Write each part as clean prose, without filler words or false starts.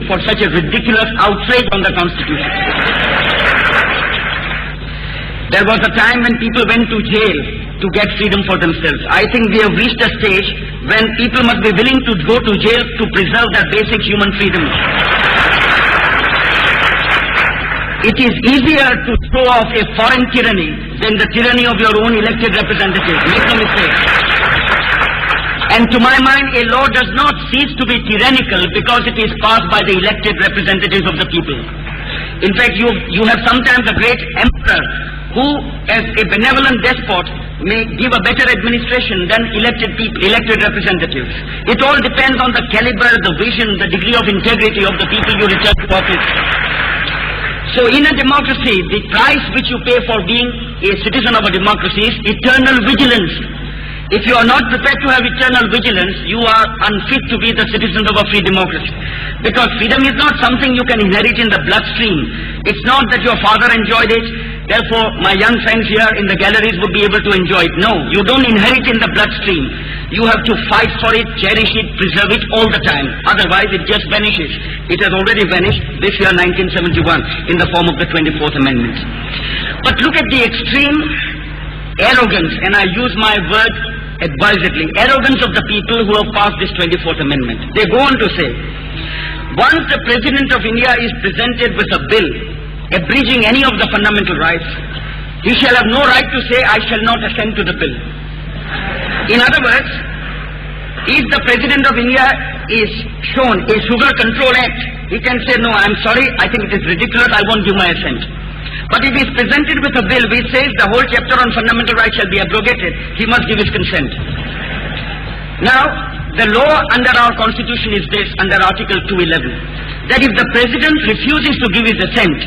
for such a ridiculous outrage on the Constitution. There was a time when people went to jail to get freedom for themselves. I think we have reached a stage when people must be willing to go to jail to preserve their basic human freedoms. It is easier to throw off a foreign tyranny than the tyranny of your own elected representatives. Make no mistake. And to my mind, a law does not cease to be tyrannical because it is passed by the elected representatives of the people. In fact, you have sometimes a great emperor who, as a benevolent despot, may give a better administration than elected representatives. It all depends on the caliber, the vision, the degree of integrity of the people you return to office. So in a democracy, the price which you pay for being a citizen of a democracy is eternal vigilance. If you are not prepared to have eternal vigilance, you are unfit to be the citizen of a free democracy. Because freedom is not something you can inherit in the bloodstream. It's not that your father enjoyed it, therefore my young friends here in the galleries would be able to enjoy it. No, you don't inherit in the bloodstream. You have to fight for it, cherish it, preserve it all the time. Otherwise it just vanishes. It has already vanished this year 1971 in the form of the 24th Amendment. But look at the extreme arrogance, and I use my word advisedly, arrogance of the people who have passed this 24th Amendment. They go on to say, once the President of India is presented with a bill abridging any of the fundamental rights, he shall have no right to say, I shall not assent to the bill. In other words, if the President of India is shown a Sugar Control Act, he can say, no, I'm sorry, I think it is ridiculous, I won't give my assent. But if he is presented with a bill which says the whole chapter on fundamental rights shall be abrogated, he must give his consent. Now, the law under our constitution is this, under Article 211, that if the President refuses to give his assent,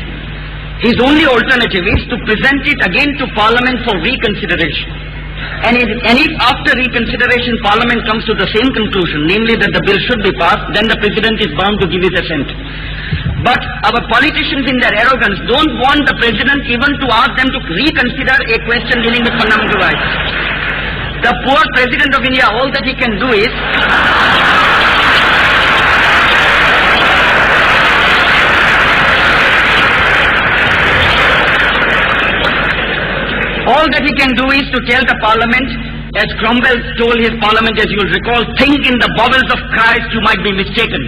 his only alternative is to present it again to Parliament for reconsideration. And if after reconsideration Parliament comes to the same conclusion, namely that the bill should be passed, then the President is bound to give his assent. But our politicians in their arrogance don't want the President even to ask them to reconsider a question dealing with fundamental rights. The poor President of India, all that he can do is to tell the Parliament, as Cromwell told his Parliament, as you will recall, think in the bowels of Christ, you might be mistaken.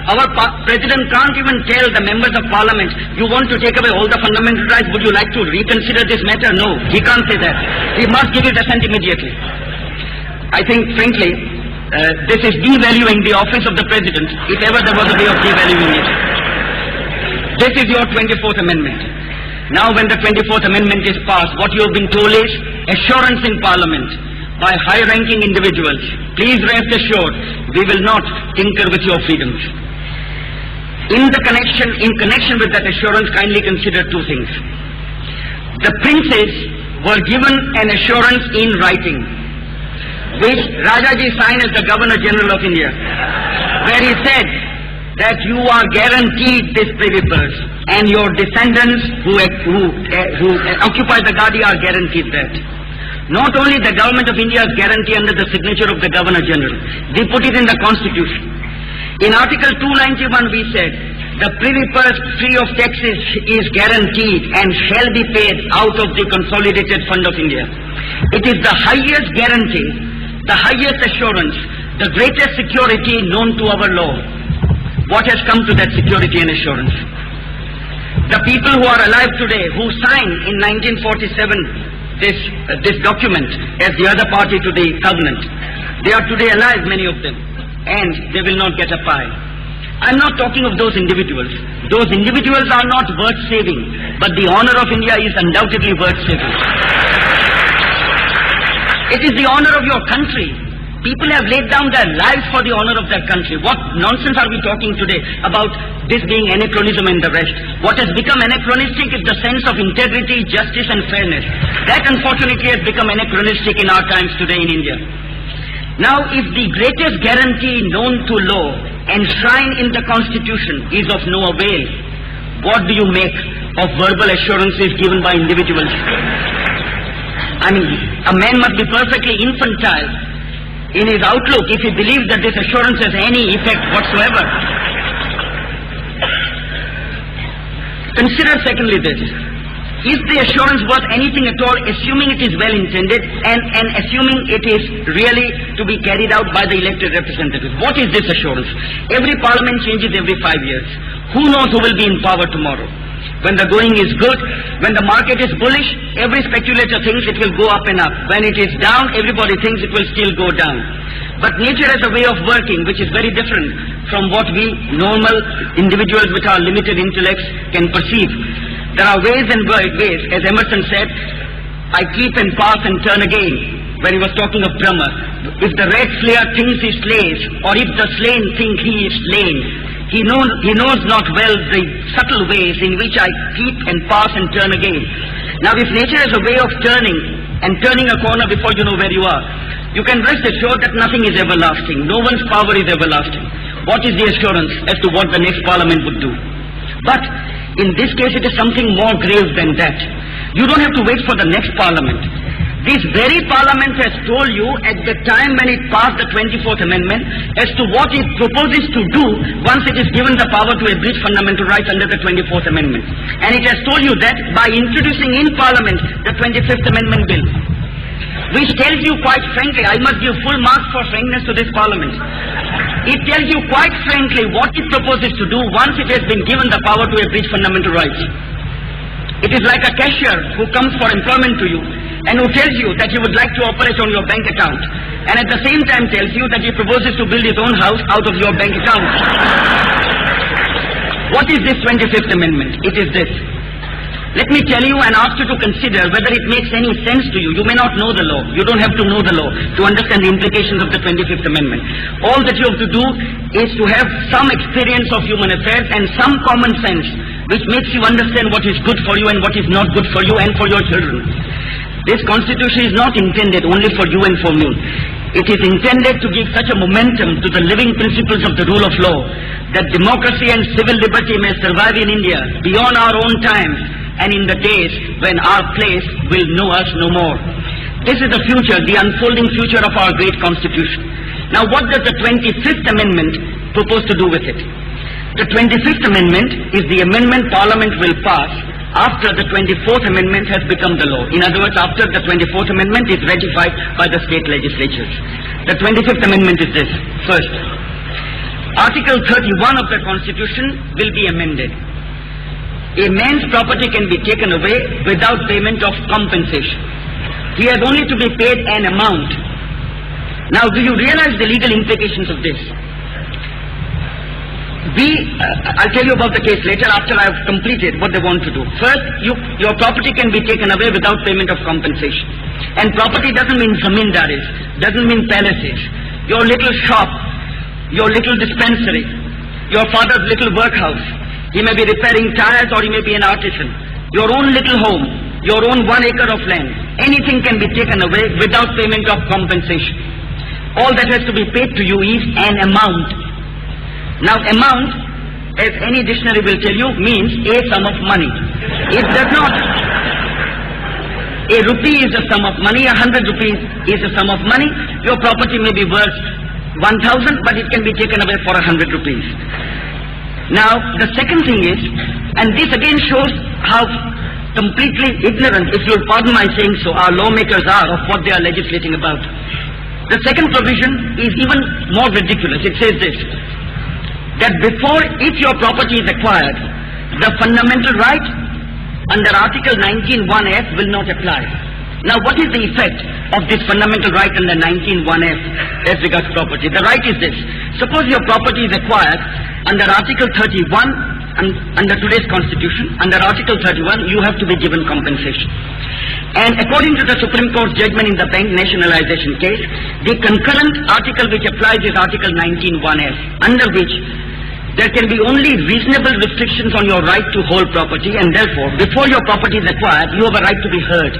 Our President can't even tell the members of Parliament, you want to take away all the fundamental rights, would you like to reconsider this matter? No, he can't say that. He must give his assent immediately. I think, frankly, this is devaluing the office of the President, if ever there was a way of devaluing it. This is your 24th Amendment. Now when the 24th Amendment is passed, what you have been told is assurance in Parliament by high-ranking individuals. Please rest assured, we will not tinker with your freedoms. In connection with that assurance, kindly consider two things. The princes were given an assurance in writing, which Rajaji signed as the Governor General of India, where he said that you are guaranteed this privy purse, and your descendants who occupy the Gadi are guaranteed that. Not only the Government of India's guarantee under the signature of the Governor General, they put it in the Constitution. In Article 291 we said, the privy purse free of taxes is guaranteed and shall be paid out of the Consolidated Fund of India. It is the highest guarantee, the highest assurance, the greatest security known to our law. What has come to that security and assurance? The people who are alive today, who signed in 1947 this document as the other party to the covenant, they are today alive, many of them, and they will not get a pie. I'm not talking of those individuals. Those individuals are not worth saving, but the honor of India is undoubtedly worth saving. It is the honor of your country. People have laid down their lives for the honor of their country. What nonsense are we talking today about this being anachronism and the rest? What has become anachronistic is the sense of integrity, justice and fairness. That unfortunately has become anachronistic in our times today in India. Now, if the greatest guarantee known to law enshrined in the Constitution is of no avail, what do you make of verbal assurances given by individuals? I mean, a man must be perfectly infantile in his outlook if he believes that this assurance has any effect whatsoever. Consider secondly this. Is the assurance worth anything at all, assuming it is well intended and assuming it is really to be carried out by the elected representatives? What is this assurance? Every parliament changes every 5 years. Who knows who will be in power tomorrow? When the going is good, when the market is bullish, every speculator thinks it will go up and up. When it is down, everybody thinks it will still go down. But nature has a way of working which is very different from what we normal individuals with our limited intellects can perceive. There are ways and ways, as Emerson said, I keep and pass and turn again, when he was talking of Brahma. If the red slayer thinks he slays, or if the slain think he is slain, he knows not well the subtle ways in which I keep and pass and turn again. Now if nature has a way of turning and turning a corner before you know where you are, you can rest assured that nothing is everlasting. No one's power is everlasting. What is the assurance as to what the next parliament would do? But in this case it is something more grave than that. You don't have to wait for the next parliament. This very parliament has told you at the time when it passed the 24th Amendment as to what it proposes to do once it is given the power to abridge fundamental rights under the 24th Amendment. And it has told you that by introducing in Parliament the 25th Amendment Bill, which tells you quite frankly, I must give full marks for frankness to this Parliament. It tells you quite frankly what it proposes to do once it has been given the power to abridge fundamental rights. It is like a cashier who comes for employment to you and who tells you that he would like to operate on your bank account, and at the same time tells you that he proposes to build his own house out of your bank account. What is this 25th Amendment? It is this. Let me tell you and ask you to consider whether it makes any sense to you. You may not know the law. You don't have to know the law to understand the implications of the 25th Amendment. All that you have to do is to have some experience of human affairs and some common sense which makes you understand what is good for you and what is not good for you and for your children. This constitution is not intended only for you and for me. It is intended to give such a momentum to the living principles of the rule of law that democracy and civil liberty may survive in India beyond our own times and in the days when our place will know us no more. This is the future, the unfolding future of our great constitution. Now what does the 25th Amendment propose to do with it? The 25th Amendment is the amendment Parliament will pass after the 24th Amendment has become the law. In other words, after the 24th Amendment is ratified by the state legislatures. The 25th Amendment is this. First, Article 31 of the Constitution will be amended. A man's property can be taken away without payment of compensation. He has only to be paid an amount. Now, do you realize the legal implications of this? I'll tell you about the case later after I have completed what they want to do. First, your property can be taken away without payment of compensation. And property doesn't mean zamindaris, doesn't mean palaces. Your little shop, your little dispensary, your father's little workhouse. He may be repairing tires or he may be an artisan. Your own little home, your own 1 acre of land. Anything can be taken away without payment of compensation. All that has to be paid to you is an amount. Now amount, as any dictionary will tell you, means a sum of money. It does not. A rupee is a sum of money, 100 rupees is a sum of money. Your property may be worth 1,000, but it can be taken away for 100 rupees. Now the second thing is, and this again shows how completely ignorant, if you'll pardon my saying so, our lawmakers are of what they are legislating about. The second provision is even more ridiculous. It says this, that before, if your property is acquired, the fundamental right under Article 19(1)(f) will not apply. Now what is the effect of this fundamental right under 19(1)(f) as regards property? The right is this. Suppose your property is acquired under Article 31 under today's constitution. Under Article 31 you have to be given compensation. And according to the Supreme Court's judgment in the bank nationalization case, the concurrent article which applies is Article 19(1)(f), under which there can be only reasonable restrictions on your right to hold property, and therefore, before your property is acquired, you have a right to be heard.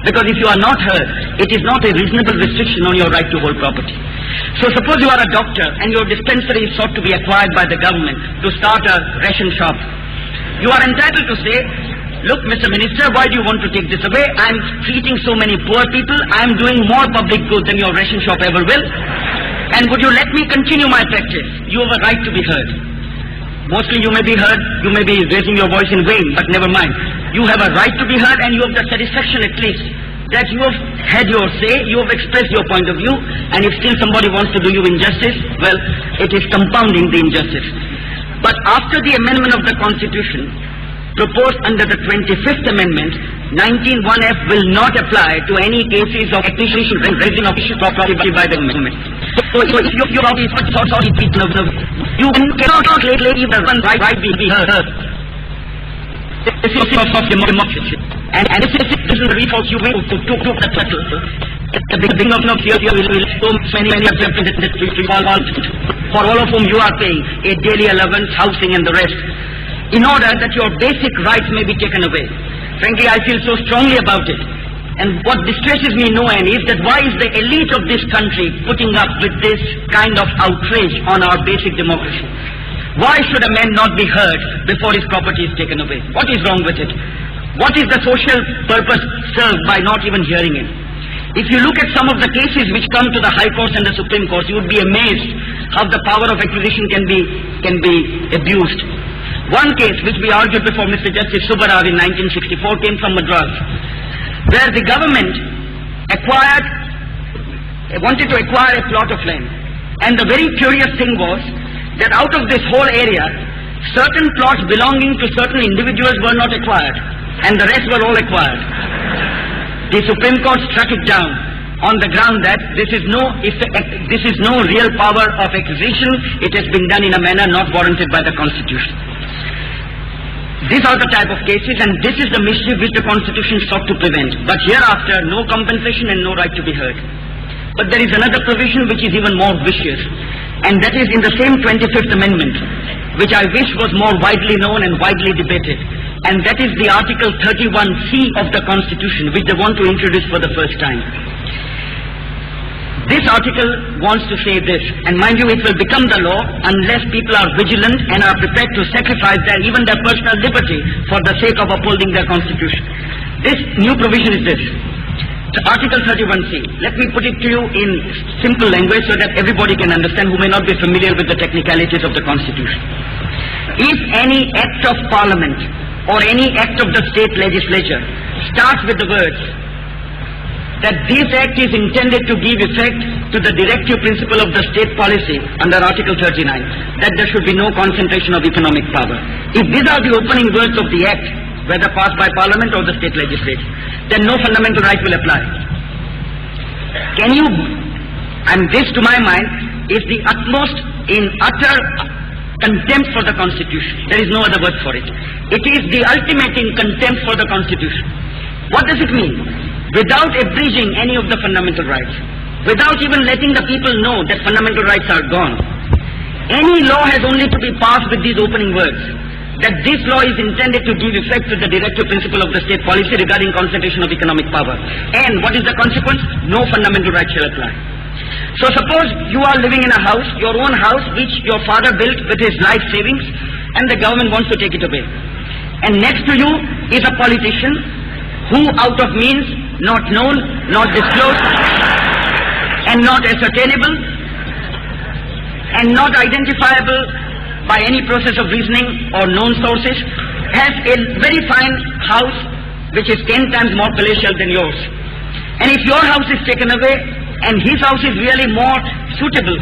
Because if you are not heard, it is not a reasonable restriction on your right to hold property. So suppose you are a doctor and your dispensary is sought to be acquired by the government to start a ration shop. You are entitled to say, look, Mr. Minister, why do you want to take this away? I am treating so many poor people, I am doing more public good than your ration shop ever will. And would you let me continue my practice? You have a right to be heard. Mostly you may be heard, you may be raising your voice in vain, but never mind. You have a right to be heard, and you have the satisfaction at least that you have had your say, you have expressed your point of view, and if still somebody wants to do you injustice, well, it is compounding the injustice. But after the amendment of the Constitution, proposed under the 25th Amendment, 19(1)(f) will not apply to any cases of acquisition and raising of property by the government. So if you cannot leave the one right be heard. This is of democracy. And this is the reforms you will to the title. At the beginning of here will so many representatives for all of whom you are paying a daily allowance, housing and the rest, in order that your basic rights may be taken away. Frankly, I feel so strongly about it. And what distresses me no end is that why is the elite of this country putting up with this kind of outrage on our basic democracy? Why should a man not be heard before his property is taken away? What is wrong with it? What is the social purpose served by not even hearing him? If you look at some of the cases which come to the High Courts and the Supreme Court, you would be amazed how the power of acquisition can be abused. One case which we argued before Mr. Justice Subbarao in 1964 came from Madras, where the government wanted to acquire a plot of land. And the very curious thing was that out of this whole area, certain plots belonging to certain individuals were not acquired, and the rest were all acquired. The Supreme Court struck it down on the ground that this is no real power of acquisition. It has been done in a manner not warranted by the Constitution. These are the type of cases, and this is the mischief which the Constitution sought to prevent. But hereafter, no compensation and no right to be heard. But there is another provision which is even more vicious, and that is in the same 25th Amendment, which I wish was more widely known and widely debated. And that is the Article 31C of the Constitution, which they want to introduce for the first time. This article wants to say this, and mind you, it will become the law unless people are vigilant and are prepared to sacrifice even their personal liberty for the sake of upholding their Constitution. This new provision is this. Article 31C. Let me put it to you in simple language so that everybody can understand who may not be familiar with the technicalities of the Constitution. If any act of Parliament or any act of the state legislature starts with the words that this act is intended to give effect to the directive principle of the state policy under Article 39, that there should be no concentration of economic power. If these are the opening words of the act, whether passed by Parliament or the state legislature, then no fundamental right will apply. And this to my mind is the utmost in utter contempt for the Constitution. There is no other word for it. It is the ultimate in contempt for the Constitution. What does it mean? Without abridging any of the fundamental rights, without even letting the people know that fundamental rights are gone, any law has only to be passed with these opening words, that this law is intended to give effect to the directive principle of the state policy regarding concentration of economic power. And what is the consequence? No fundamental right shall apply. So suppose you are living in a house, your own house, which your father built with his life savings, and the government wants to take it away. And next to you is a politician who, out of means not known, not disclosed, and not ascertainable, and not identifiable by any process of reasoning or known sources, has a very fine house which is 10 times more palatial than yours. And if your house is taken away and his house is really more suitable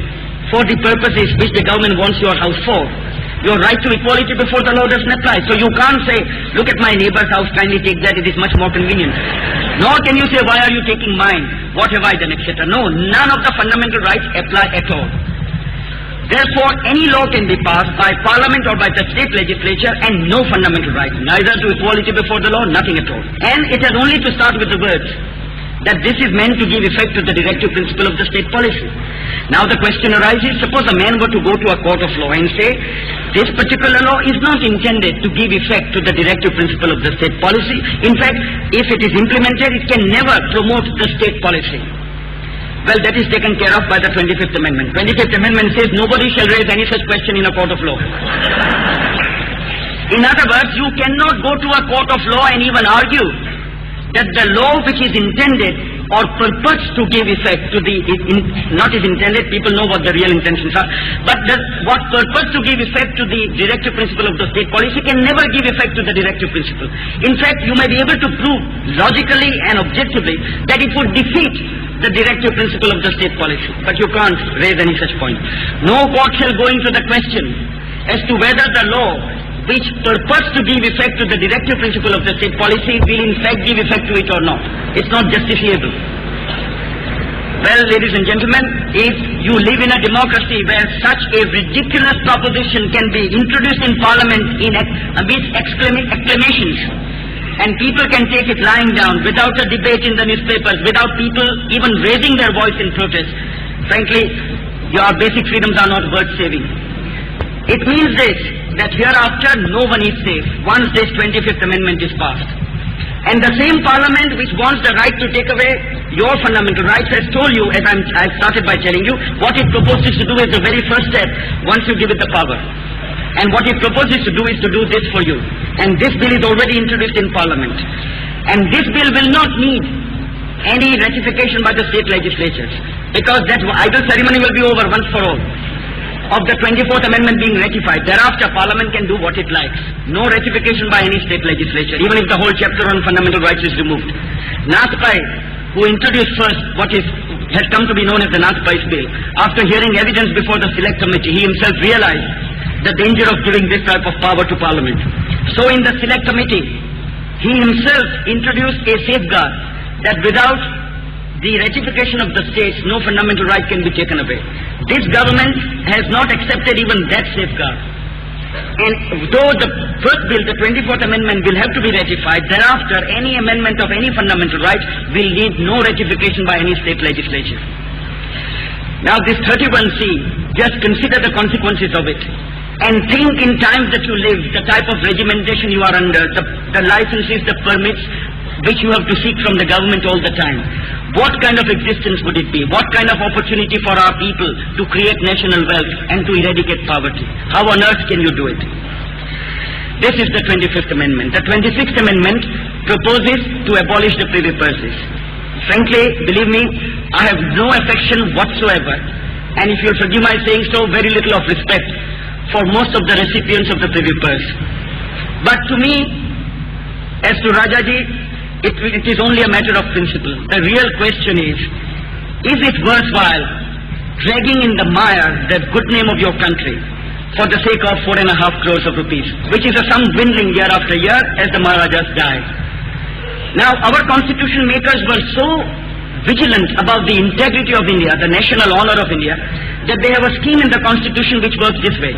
for the purposes which the government wants your house for, your right to equality before the law doesn't apply. So you can't say, look at my neighbor's house, kindly take that, it is much more convenient. Nor can you say, why are you taking mine, what have I done, etc. No, none of the fundamental rights apply at all. Therefore, any law can be passed by Parliament or by the state legislature and no fundamental right, neither to equality before the law, nothing at all. And it has only to start with the words that this is meant to give effect to the directive principle of the state policy. Now the question arises, suppose a man were to go to a court of law and say, this particular law is not intended to give effect to the directive principle of the state policy. In fact, if it is implemented, it can never promote the state policy. Well, that is taken care of by the 25th Amendment. 25th Amendment says nobody shall raise any such question in a court of law. In other words, you cannot go to a court of law and even argue that the law which is intended or purports to give effect to the, not is intended, people know what the real intentions are, but what purports to give effect to the directive principle of the state policy can never give effect to the directive principle. In fact, you may be able to prove logically and objectively that it would defeat the directive principle of the state policy, but you can't raise any such point. No court shall go into the question as to whether the law which purports to give effect to the directive principle of the state policy will in fact give effect to it or not. It's not justiciable. Well, ladies and gentlemen, if you live in a democracy where such a ridiculous proposition can be introduced in Parliament amidst exclamations, and people can take it lying down without a debate in the newspapers, without people even raising their voice in protest, frankly, your basic freedoms are not worth saving. It means this, that hereafter no one is safe once this 25th Amendment is passed. And the same Parliament which wants the right to take away your fundamental rights has told you, as I've started by telling you, what it proposes to do is the very first step once you give it the power. And what it proposes to do is to do this for you. And this bill is already introduced in Parliament. And this bill will not need any ratification by the state legislatures, because that idle ceremony will be over once for all of the 24th Amendment being ratified. Thereafter, Parliament can do what it likes. No ratification by any state legislature, even if the whole chapter on fundamental rights is removed. Nani, who introduced first what has come to be known as the Nani bill, after hearing evidence before the Select Committee, he himself realized the danger of giving this type of power to Parliament. So in the Select Committee, he himself introduced a safeguard that without the ratification of the states, no fundamental right can be taken away. This government has not accepted even that safeguard. And though the first bill, the 24th Amendment, will have to be ratified, thereafter any amendment of any fundamental right will need no ratification by any state legislature. Now this 31C, just consider the consequences of it. And think in times that you live, the type of regimentation you are under, the licenses, the permits, which you have to seek from the government all the time. What kind of existence would it be? What kind of opportunity for our people to create national wealth and to eradicate poverty? How on earth can you do it? This is the 25th Amendment. The 26th Amendment proposes to abolish the privy purses. Frankly, believe me, I have no affection whatsoever, and if you'll forgive my saying so, very little of respect for most of the recipients of the privy purse. But to me, as to Rajaji, it is only a matter of principle. The real question is it worthwhile dragging in the mire the good name of your country for the sake of 4.5 crores of rupees, which is a sum dwindling year after year as the Maharajas die? Now, our constitution makers were so vigilant about the integrity of India, the national honor of India, that they have a scheme in the constitution which works this way.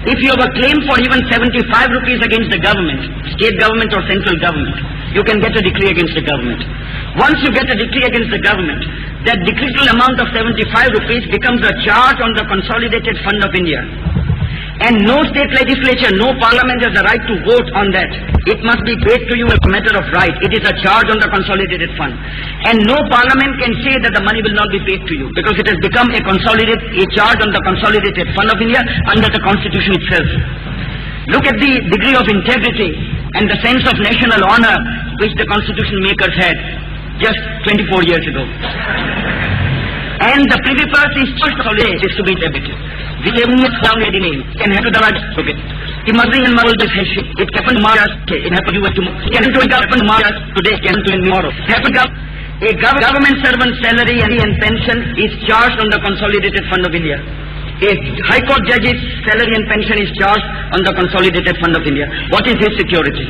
If you have a claim for even 75 rupees against the government, state government or central government, you can get a decree against the government. Once you get a decree against the government, that decretal amount of 75 rupees becomes a charge on the consolidated fund of India. And no state legislature, no parliament has a right to vote on that. It must be paid to you as a matter of right. It is a charge on the consolidated fund. And no parliament can say that the money will not be paid to you, because it has become a charge on the consolidated fund of India under the constitution itself. Look at the degree of integrity and the sense of national honor which the constitution makers had just 24 years ago. And the privy purse is just to be debited. The name can have to the large of it. The mother and mother this hashing. It happened tomorrow. It happened tomorrow. It happened tomorrow. Today can happen tomorrow. A government servant's salary and pension is charged on the consolidated fund of India. A High Court judge's salary and pension is charged on the consolidated fund of India. What is his security?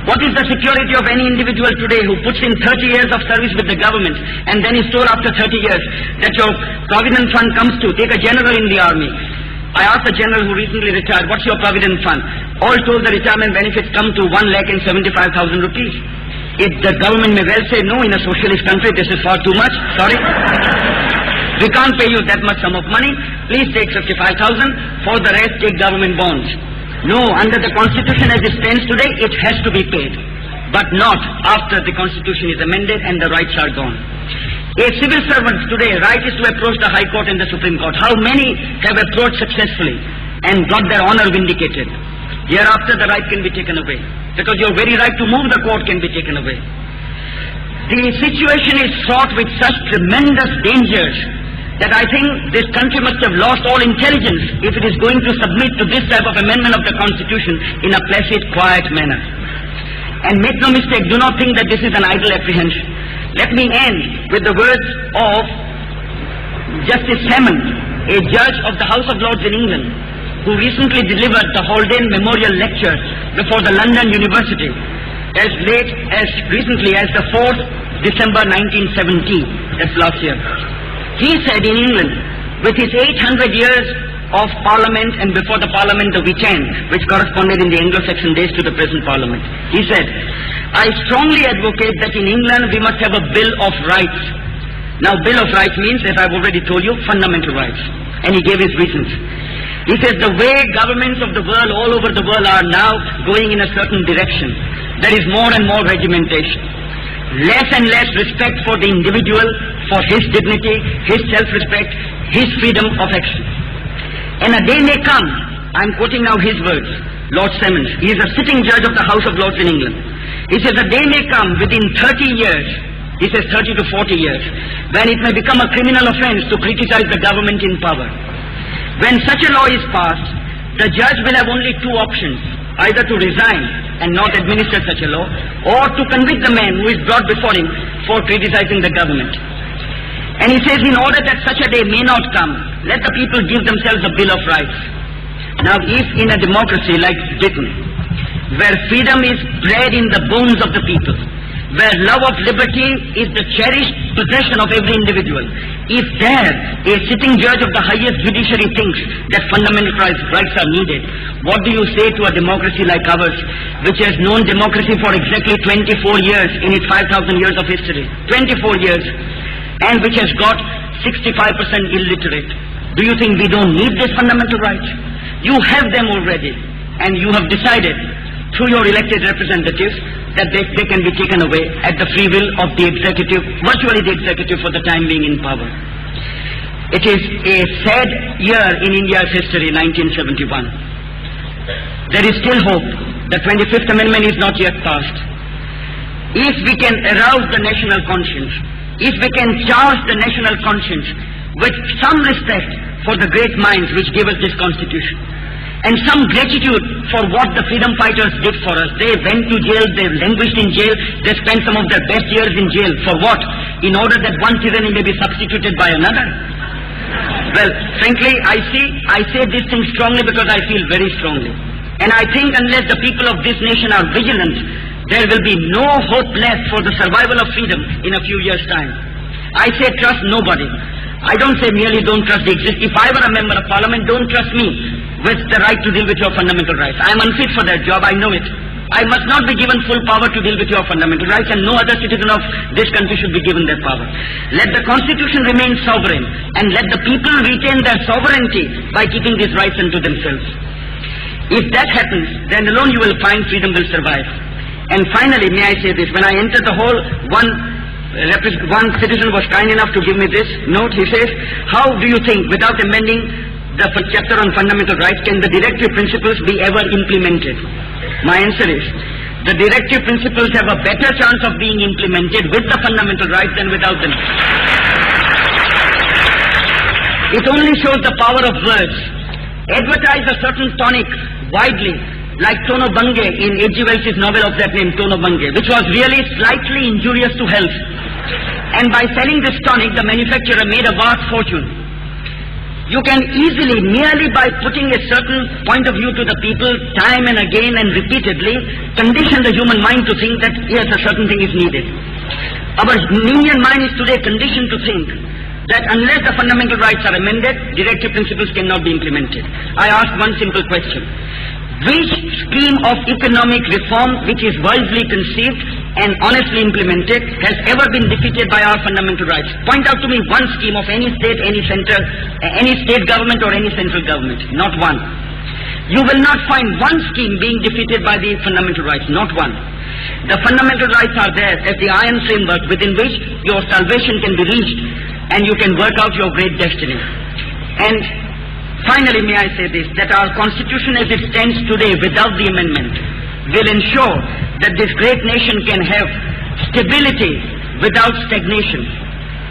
What is the security of any individual today who puts in 30 years of service with the government and then is told after 30 years that your provident fund comes to, take a general in the army. I asked a general who recently retired, what's your provident fund? All told the retirement benefits come to 1,75,000 rupees. If the government may well say, no, in a socialist country this is far too much, sorry. We can't pay you that much sum of money, please take 55,000, for the rest take government bonds. No, under the constitution as it stands today, it has to be paid, but not after the constitution is amended and the rights are gone. A civil servant today, right is to approach the High Court and the Supreme Court. How many have approached successfully and got their honor vindicated? Hereafter the right can be taken away, because your very right to move the court can be taken away. The situation is fraught with such tremendous dangers that I think this country must have lost all intelligence if it is going to submit to this type of amendment of the Constitution in a placid, quiet manner. And make no mistake, do not think that this is an idle apprehension. Let me end with the words of Justice Hammond, a judge of the House of Lords in England, who recently delivered the Haldane Memorial Lecture before the London University as late as recently as the 4th December 1917, that's last year. He said in England, with his 800 years of Parliament and before the Parliament the weekend, which corresponded in the Anglo-Saxon days to the present Parliament, he said, I strongly advocate that in England we must have a Bill of Rights. Now, Bill of Rights means, as I've already told you, fundamental rights. And he gave his reasons. He says the way governments of the world, all over the world, are now going in a certain direction, there is more and more regimentation. Less and less respect for the individual, for his dignity, his self-respect, his freedom of action. And a day may come, I'm quoting now his words, Lord Simmons, he is a sitting judge of the House of Lords in England. He says a day may come within 30 years, he says 30 to 40 years, when it may become a criminal offense to criticize the government in power. When such a law is passed, the judge will have only two options, either to resign and not administer such a law, or to convict the man who is brought before him for criticizing the government. And he says, in order that such a day may not come, let the people give themselves a Bill of Rights. Now, if in a democracy like Britain, where freedom is bred in the bones of the people, where love of liberty is the cherished possession of every individual, if there a sitting judge of the highest judiciary thinks that fundamental rights are needed, what do you say to a democracy like ours, which has known democracy for exactly 24 years in its 5,000 years of history, 24 years, and which has got 65% illiterate? Do you think we don't need these fundamental rights? You have them already, and you have decided through your elected representatives that they can be taken away at the free will of the executive, virtually the executive for the time being in power. It is a sad year in India's history, 1971. There is still hope. The 25th Amendment is not yet passed. If we can arouse the national conscience, if we can charge the national conscience with some respect for the great minds which gave us this Constitution, and some gratitude for what the freedom fighters did for us. They went to jail, they languished in jail, they spent some of their best years in jail. For what? In order that one tyranny may be substituted by another. Well, frankly, I say this thing strongly because I feel very strongly. And I think unless the people of this nation are vigilant, there will be no hope left for the survival of freedom in a few years' time. I say trust nobody. I don't say merely don't trust the existing. If I were a member of Parliament, don't trust me with the right to deal with your fundamental rights. I am unfit for that job, I know it. I must not be given full power to deal with your fundamental rights, and no other citizen of this country should be given that power. Let the Constitution remain sovereign, and let the people retain their sovereignty by keeping these rights unto themselves. If that happens, then alone you will find freedom will survive. And finally, may I say this, when I entered the hall, one citizen was kind enough to give me this note. He says, how do you think, without amending the chapter on fundamental rights, can the directive principles be ever implemented? My answer is, the directive principles have a better chance of being implemented with the fundamental rights than without them. It only shows the power of words. Advertise a certain tonic widely, like Tono Bange in H.G. Wells's novel of that name, Tono Bange, which was really slightly injurious to health. And by selling this tonic, the manufacturer made a vast fortune. You can easily, merely by putting a certain point of view to the people time and again and repeatedly, condition the human mind to think that yes, a certain thing is needed. Our Indian mind is today conditioned to think that unless the fundamental rights are amended, directive principles cannot be implemented. I ask one simple question. Which scheme of economic reform which is wisely conceived and honestly implemented has ever been defeated by our fundamental rights? Point out to me one scheme of any state, any center, any state government or any central government. Not one. You will not find one scheme being defeated by the fundamental rights. Not one. The fundamental rights are there as the iron framework within which your salvation can be reached and you can work out your great destiny. And finally, may I say this, that our Constitution as it stands today without the amendment will ensure that this great nation can have stability without stagnation,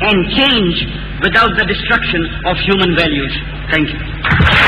and change without the destruction of human values. Thank you.